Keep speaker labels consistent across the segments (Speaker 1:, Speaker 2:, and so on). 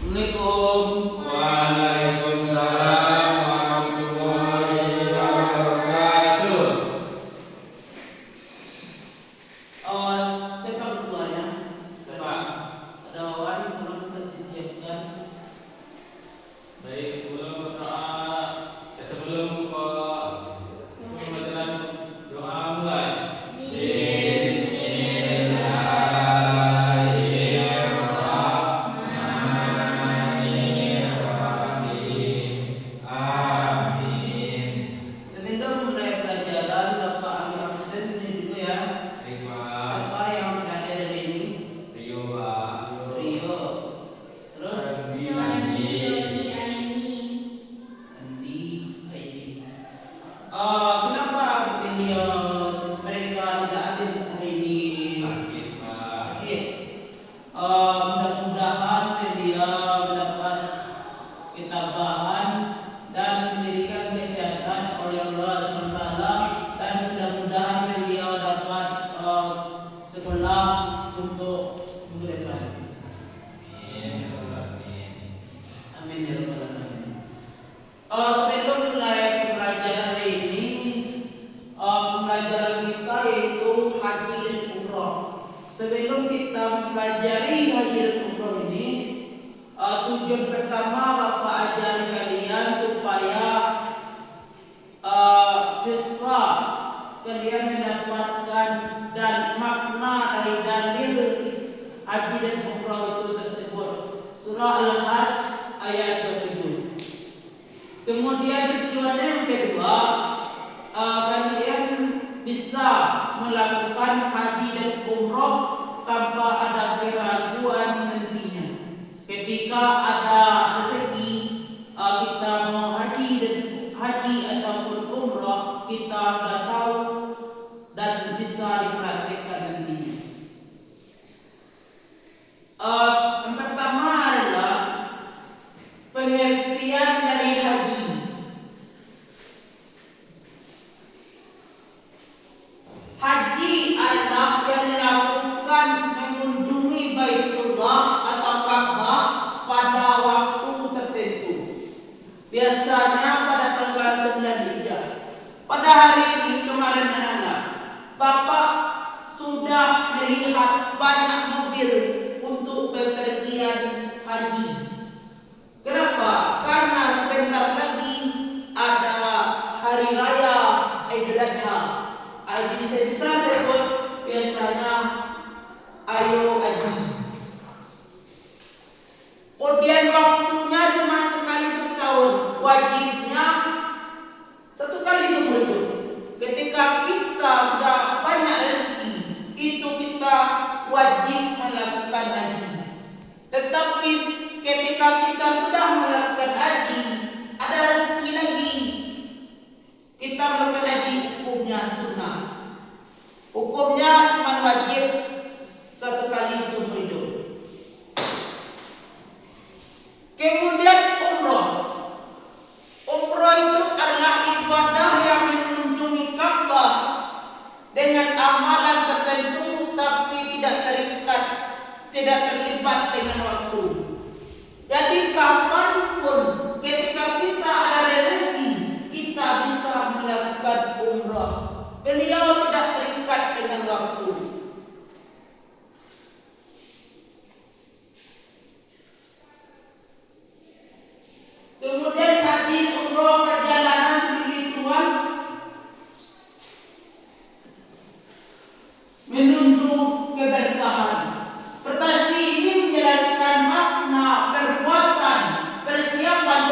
Speaker 1: Assalamualaikum.
Speaker 2: Waalaikumsalam warahmatullahi wabarakatuh.
Speaker 1: Siapa ketuanya?
Speaker 2: Bapak,
Speaker 1: Ada orang tolong kita disiapkan.
Speaker 2: baik sebelum berdoa, sebelum pembacaan doa mulai. Bismillahirrahmanirrahim. Amin.
Speaker 1: Sebelum mulai pelajaran, Bapak ambil absen ini dulu ya.
Speaker 2: Baik, Pak.
Speaker 1: Siapa yang tidak ada hari ini?
Speaker 2: Rio, Pak.
Speaker 1: Rio. Terus
Speaker 2: Andi,
Speaker 1: Andi, Aini. Kenapa ini mereka tidak hadir hari ini?
Speaker 2: sakit, Pak.
Speaker 1: Sakit. Mudah-mudahan dia mendapat ketabahan dan diberikan kesehatan oleh Allah SWT, dan mudah-mudahan dia dapat sekolah untuk minggu depan.
Speaker 2: Amin. Amin.
Speaker 1: Amin ya rabbal alamin. Sebelum mulai pembelajaran hari ini, pembelajaran kita yaitu haji dan umroh. Sebelum kita mempelajari haji dan umroh ini, tujuan pertama Bapak ajar kalian supaya siswa kalian mendapatkan dan makna dari dalil haji dan umroh itu tersebut. Surah Al-Hajj ayat 27. Kemudian tujuannya yang kedua, kalian bisa melakukan haji dan umroh tanpa ada keraguan nantinya. Ketika ada rezeki, kita mau haji ataupun umroh, kita sudah tahu dan bisa dipraktekkan nantinya. Yang pertama adalah pengertian dari haji. Haji adalah yang dilakukan mengunjungi Baitullah atau Ka'bah pada waktu tertentu. Biasanya pada tanggal 9 Dzulhijjah. Pada hari ini kemarin anak-anak, Bapak sudah melihat banyak mobil untuk bepergian haji. Kenapa? Karena sebentar lagi ada hari raya Idul Adha. Bisa sebut biasanya ayo haji. Kemudian waktunya cuma sekali setahun, wajibnya satu kali seumur hidup. Ketika kita sudah banyak rezeki, itu kita wajib melakukan haji. Tetapi ketika kita sudah melakukan haji, ada rezeki lagi, kita melakukan haji, hukumnya sunnah. Hukumnya cuma wajib satu kali seumur hidup. Kemudian umroh. Umroh itu adalah ibadah yang mengunjungi Ka'bah dengan amalan tertentu, tapi tidak terikat, tidak terlibat dengan waktu. Jadi kapanpun ketika kita ada rezeki, kita bisa melakukan umroh. Beliau tidak terikat dengan waktu. Kemudian haji umroh perjalanan spiritual menuju keberkahan. Pertasi ini menjelaskan makna perbuatan persiapan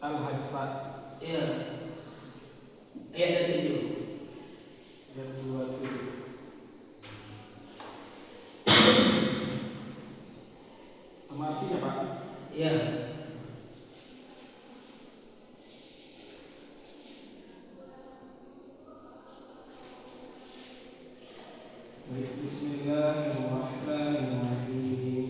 Speaker 3: Al-Hajj Pak.
Speaker 1: Ya. Ayat 7.
Speaker 3: Ayat 27. Sama artinya Pak.
Speaker 1: Ya.
Speaker 3: Baik, Bismillahirrahmanirrahim.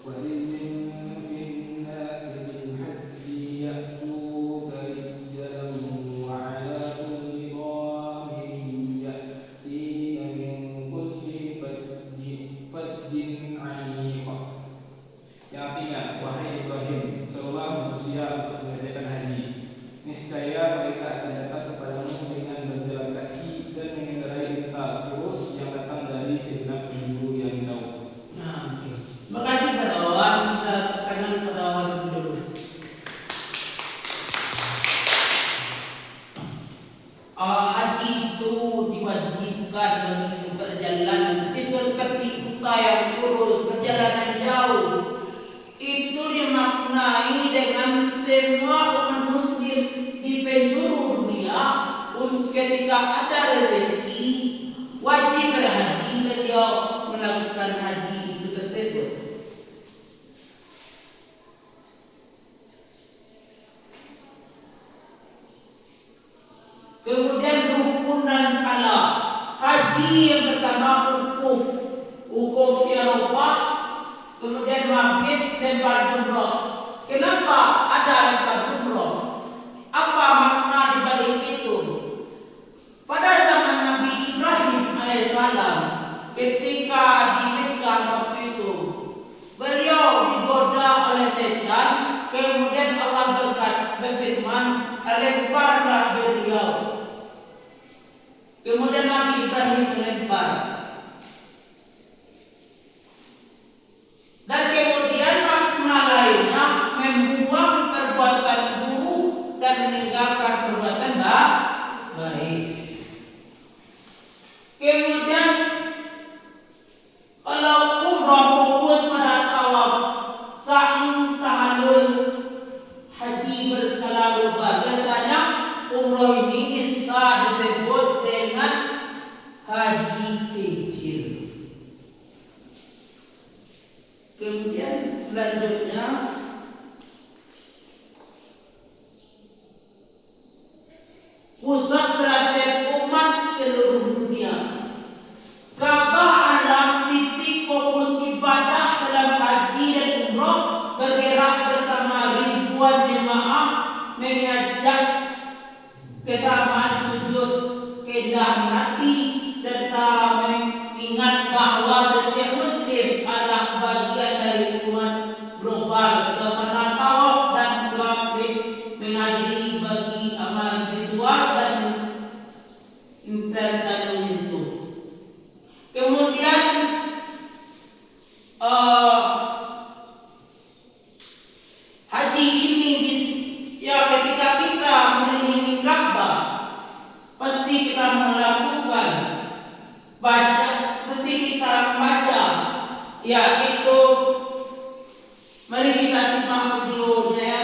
Speaker 3: Wa idzin fin nasi bil hajji ya'tuka rijalan wa 'ala kulli dhamirin ya'tina min kulli fajjin 'amiq. Yang artinya, wahai Ibrahim, serulah manusia untuk mengerjakan haji. Niscaya mereka akan datang kepadamu dengan berjalan kaki dan mengendarai unta kurus yang datang dari segenap penjuru yang jauh.
Speaker 1: Nah, oke. Makasih pada Wawan, kita tangan pada Wawan dulu. Haji itu diwajibkan bagi perjalanan seperti unta yang kurus, perjalanan jauh. Itu dimaknai dengan semua umat muslim di penjuru dunia ketika ada rezeki wajib berhaji, beliau melakukan haji itu tersebut. Kemudian rukun dan skala haji yang pertama wukuf di Eropa, kemudian mabit lempar jumroh. Kenapa ada lempar jumroh? Apa makna di balik itu? Pada zaman Nabi Ibrahim alaihissalam, ketika di Mekah waktu itu, beliau digoda oleh setan. Kemudian Allah berfirman, lemparlah beliau. Kemudian Nabi Ibrahim melempar. Dan kemudian makna lainnya membuang perbuatan buruk dan meninggalkan perbuatan baik. Kemudian kalau umrah fokus pada tawaf, sa'i, tahallul, haji berskala global. Biasanya umrah ini bisa disebut dengan haji kecil. Kemudian selanjutnya pusat perhatian umat seluruh dunia. Ka'bah adalah titik fokus ibadah dalam haji dan umrah, bergerak bersama ribuan jemaah mengajak kesamaan sujud, keindahan hati, serta mengingat bahwa setiap muslim adalah bagian dari umat global. Suasana tawaf dan doa menghadiri bagi amal spiritual dan intens dan menyentuh. Kemudian haji ini ya ketika kita mengelilingi Ka'bah pasti kita melakukan mesti kita membaca, yaitu mari kita simak videonya ya.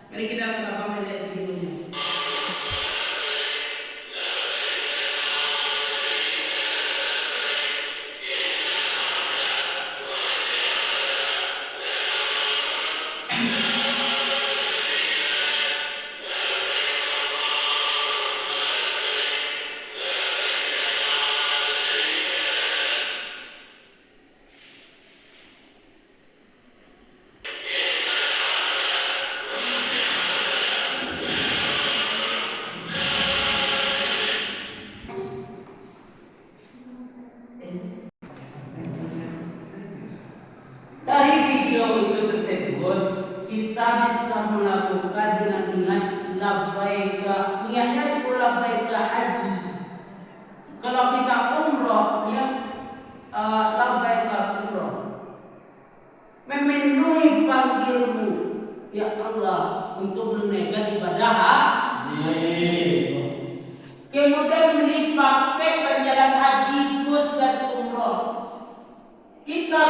Speaker 1: Mari kita sama-sama melihat videonya. Dari video itu tersebut kita bisa melakukan dengan niat labbaika. Niatnya itu labbaika haji. Kalau kita umroh, niat labbaika umroh. Memenuhi panggilmu ya Allah untuk menunaikan ibadah haji. Kemudian beli paket perjalanan haji plus dan umroh. Kita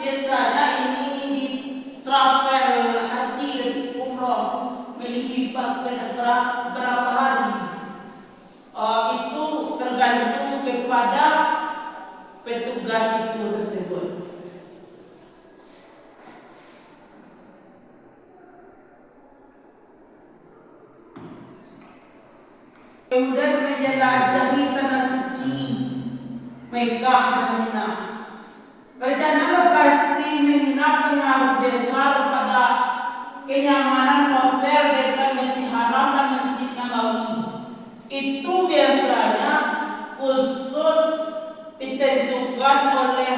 Speaker 1: biasanya ini di travel haji dan umroh memiliki paket berapa hari? Itu tergantung kepada petugas itu tersebut. Kemudian menjelajahi tanah suci Mekah dan Mina. Rencana lokasi menginap pengaruh besar pada kenyamanan hotel dekat Masjid Haram dan Masjid Nabawi. Itu biasanya khusus ditentukan oleh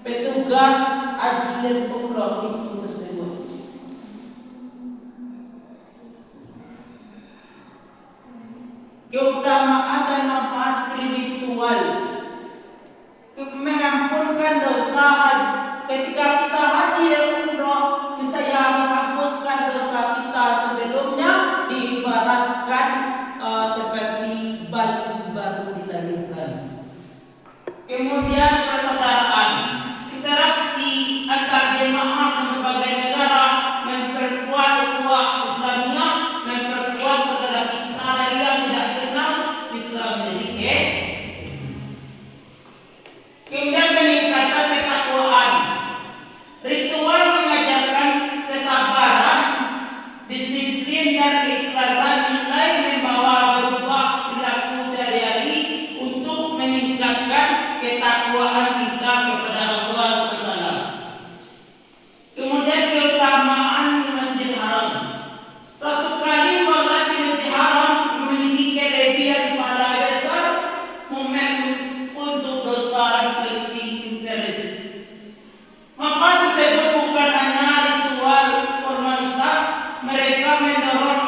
Speaker 1: petugas haji dan umroh itu tersebut. Keutamaan dan manfaat spiritual mengampunkan dosa. Ketika kita haji dan umroh, bisa menghapuskan dosa kita sebelumnya, diibaratkan seperti bayi baru dilahirkan. Kemudian persaudaraan, interaksi antar jemaah di berbagai negara memperkuat ukhuwah Islamiyah, memperkuat saudara kita dari yang tidak kenal Islam jadi Kemudian peningkatan ketakwaan, ritual mengajarkan kesabaran, disiplin dan keikhlasan, nilai membawa berubah perilaku sehari-hari untuk meningkatkan ketakwaan kita kepada Allah SWT. Kemudian keutamaan di Masjidil Haram. Satu kali sholat di Masjidil Haram memiliki kelebihan pahala besar, momen untuk dosa refleksi interest. Maka tersebut bukan hanya ritual formalitas, mereka mendorong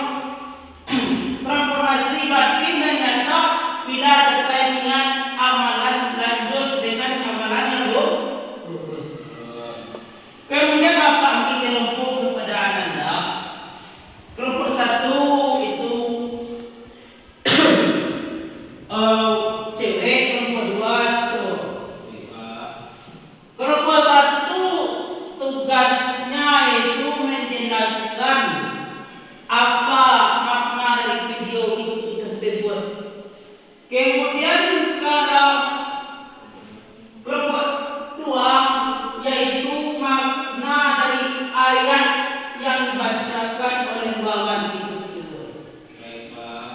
Speaker 1: transformasi batin dan nyata bila sertai dengan amalan lanjut dengan amalan yang lurus. Kemudian Bapak ambil kelompok kepada Ananda. Kelompok satu itu cewek, kelompok dua cowok. Kelompok satu tugasnya itu menjelaskan apa makna dari video itu tersebut. Kemudian kalau kelompok dua yaitu makna dari ayat yang dibacakan oleh bawahan itu tersebut.
Speaker 2: Baik, Pak.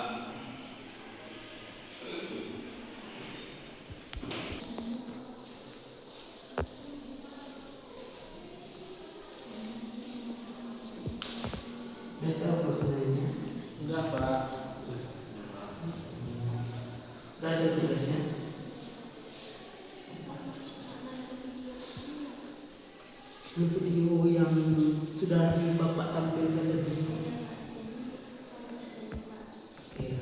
Speaker 1: Sudah tahu pertanyaannya?
Speaker 3: Enggak, Pak.
Speaker 1: Sudah ada tugasnya? Video yang sudah Bapak tampilkan tadi. Iya.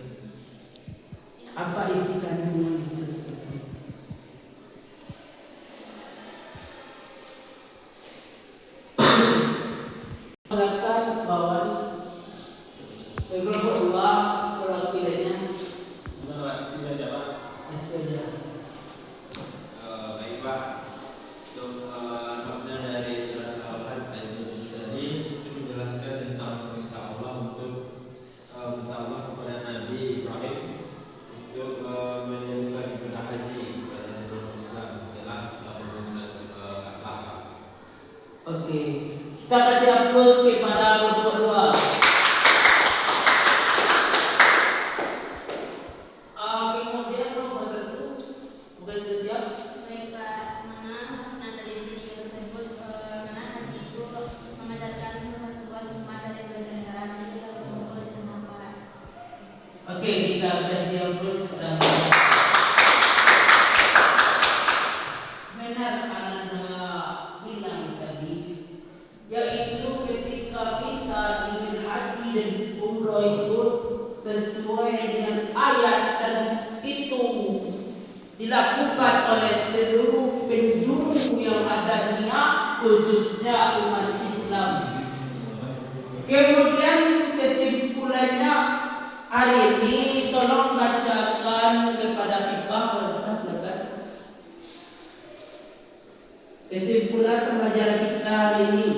Speaker 1: Apa isi kandungan itu? Silakan bawa kelompok dua perwakilannya.
Speaker 3: Gimana, Pak? Isi aja, Pak.
Speaker 1: Astaga.
Speaker 2: Baik, Pak. Untuk makna dari surat Al-Fatihah ayat 7 tadi itu menjelaskan tentang perintah Allah untuk minta Allah kepada Nabi Ibrahim untuk menyerukan ibadah haji kepada seluruh Islam setelah pembangunan Ka'bah.
Speaker 1: Oke, kita kasih aplaus kepada kelompok dua. Kemudian kelompok satu, bukan siap.
Speaker 4: Baik Pak, mana dari video tersebut mana haji itu mengajarkan persatuan umat dari berbagai negara. Jadi kita berkumpul di sana Pak.
Speaker 1: Oke, kita kasih aplaus kepada benar Ananda bilang tadi, yaitu ketika kita ingin haji dan umroh itu sesuai dengan ayat dan itu dilakukan oleh seluruh penjuru yang ada dunia, khususnya umat Islam. Kemudian kesimpulannya hari ini tolong bacakan kepada kita silakan. Kesimpulan pembelajaran kita hari ini.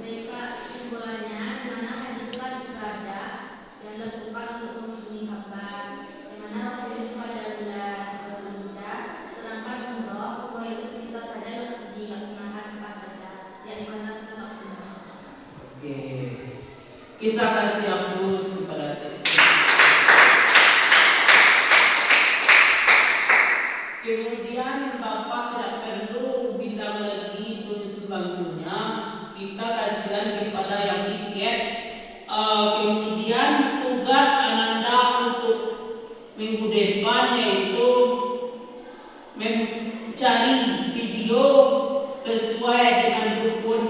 Speaker 4: Mereka kesimpulannya di mana haji itu kan ibadah yang dilakukan untuk mengunjungi Ka'bah, di mana waktu itu pada bulan Zulhijjah, sedangkan umroh itu bisa saja dilaksanakan kapan saja, yang mana waktunya.
Speaker 1: Oke. Kita kasih hapus kepada kemudian Bapak tidak perlu bilang lagi tulis bangunnya, kita kasihkan kepada yang tiket. Kemudian tugas Ananda untuk minggu depan yaitu mencari video sesuai dengan rukun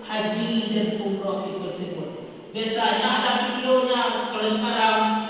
Speaker 1: haji dan umroh itu tersebut. Biasanya ada videonya, kalau sekarang